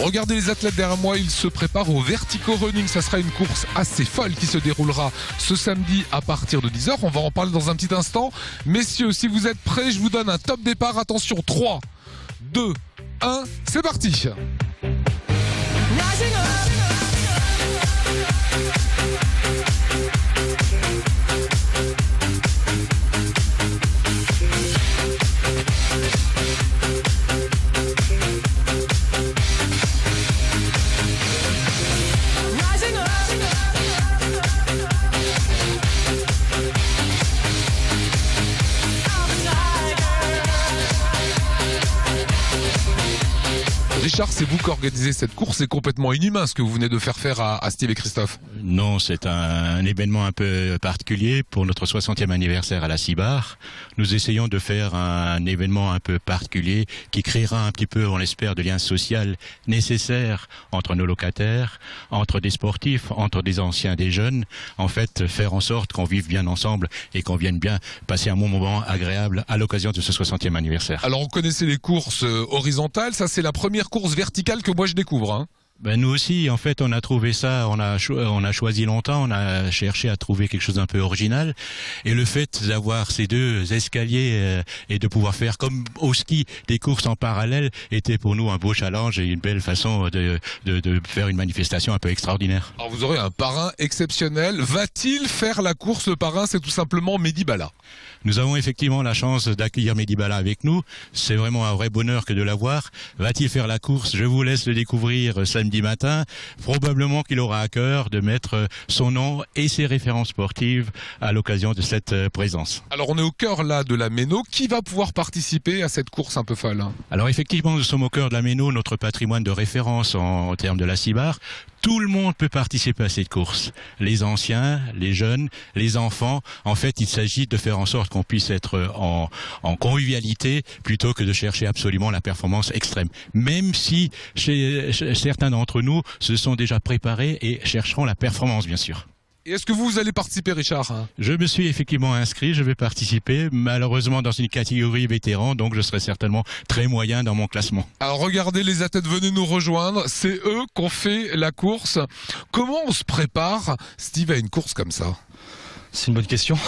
Regardez les athlètes derrière moi, ils se préparent au Vertigo Running. Ça sera une course assez folle qui se déroulera ce samedi à partir de 10h. On va en parler dans un petit instant. Messieurs, si vous êtes prêts, je vous donne un top départ. Attention, 3, 2, 1, c'est parti. Richard, c'est vous qui organisez cette course, c'est complètement inhumain ce que vous venez de faire à Steve et Christophe. Non, c'est un événement un peu particulier pour notre 60e anniversaire à la Cibar. Nous essayons de faire un événement un peu particulier qui créera un petit peu, on l'espère, de liens sociaux nécessaires entre nos locataires, entre des sportifs, entre des anciens, des jeunes. En fait, faire en sorte qu'on vive bien ensemble et qu'on vienne bien passer un bon moment agréable à l'occasion de ce 60e anniversaire. Alors, on connaissait les courses horizontales, ça c'est la première course verticale que moi je découvre. Hein. Ben nous aussi, en fait, on a trouvé ça, on a choisi longtemps, on a cherché à trouver quelque chose d'un peu original. Et le fait d'avoir ces deux escaliers et de pouvoir faire comme au ski des courses en parallèle était pour nous un beau challenge et une belle façon de faire une manifestation un peu extraordinaire. Alors vous aurez un parrain exceptionnel. Va-t-il faire la course? Le parrain, c'est tout simplement Mehdi Bala. Nous avons effectivement la chance d'accueillir Mehdi Bala avec nous. C'est vraiment un vrai bonheur que de l'avoir. Va-t-il faire la course? Je vous laisse le découvrir samedi matin. Probablement qu'il aura à cœur de mettre son nom et ses références sportives à l'occasion de cette présence. Alors on est au cœur là de la Méno. Qui va pouvoir participer à cette course un peu folle? Alors effectivement, nous sommes au cœur de la Méno, notre patrimoine de référence en termes de la Cibar. Tout le monde peut participer à cette course. Les anciens, les jeunes, les enfants. En fait, il s'agit de faire en sorte qu'on puisse être en convivialité plutôt que de chercher absolument la performance extrême. Même si chez certains d'entre nous se sont déjà préparés et chercheront la performance, bien sûr. Et est-ce que vous allez participer, Richard? Je me suis effectivement inscrit, je vais participer, malheureusement dans une catégorie vétéran, donc je serai certainement très moyen dans mon classement. Alors regardez les athlètes, venez nous rejoindre, c'est eux qui ont fait la course. Comment on se prépare, Steve, à une course comme ça? C'est une bonne question.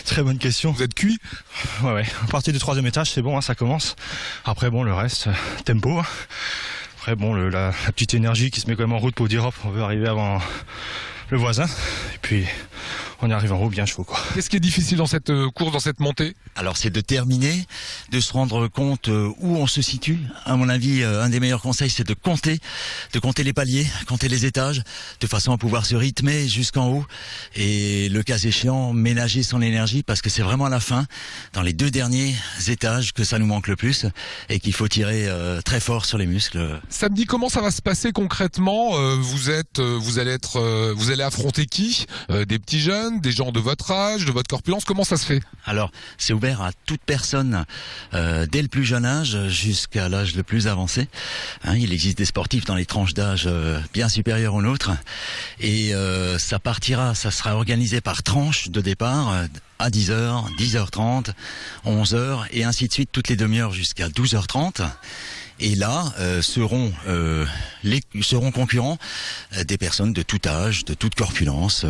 Très bonne question. Vous êtes cuit? Ouais. À partir du 3e étage, c'est bon, hein, ça commence. Après, bon, le reste, tempo. Après, bon, la petite énergie qui se met quand même en route pour dire hop, on veut arriver avant le voisin. Et puis, on y arrive en haut bien chaud, quoi. Qu'est-ce qui est difficile dans cette course, dans cette montée? Alors c'est de terminer, de se rendre compte où on se situe. À mon avis, un des meilleurs conseils, c'est de compter les paliers, compter les étages, de façon à pouvoir se rythmer jusqu'en haut. Et le cas échéant, ménager son énergie, parce que c'est vraiment à la fin, dans les 2 derniers étages, que ça nous manque le plus et qu'il faut tirer très fort sur les muscles. Samedi, comment ça va se passer concrètement? Vous allez affronter qui? Des petits jeunes, des gens de votre âge, de votre corpulence, comment ça se fait? Alors, c'est ouvert à toute personne, dès le plus jeune âge jusqu'à l'âge le plus avancé. Hein, il existe des sportifs dans les tranches d'âge bien supérieures aux nôtres. Et ça sera organisé par tranches de départ à 10h, 10h30, 11h et ainsi de suite, toutes les demi-heures jusqu'à 12h30. Et là seront concurrents des personnes de tout âge, de toute corpulence,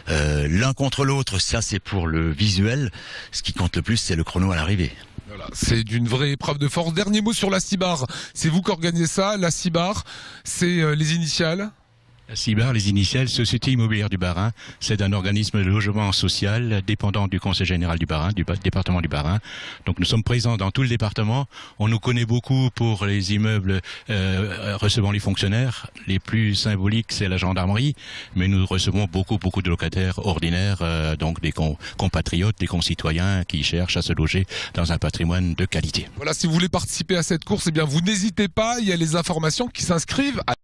l'un contre l'autre. Ça, c'est pour le visuel. Ce qui compte le plus, c'est le chrono à l'arrivée. Voilà, c'est d'une vraie épreuve de force. Dernier mot sur la Cibar. C'est vous qui organisez ça. La Cibar, c'est les initiales? La Cibar, les initiales, Société Immobilière du Bas-Rhin, c'est un organisme de logement social dépendant du Conseil Général du Bas-Rhin, du département du Bas-Rhin. Donc nous sommes présents dans tout le département. On nous connaît beaucoup pour les immeubles recevant les fonctionnaires. Les plus symboliques, c'est la gendarmerie, mais nous recevons beaucoup de locataires ordinaires, donc des compatriotes, des concitoyens qui cherchent à se loger dans un patrimoine de qualité. Voilà, si vous voulez participer à cette course, eh bien vous n'hésitez pas, il y a les informations qui s'inscrivent à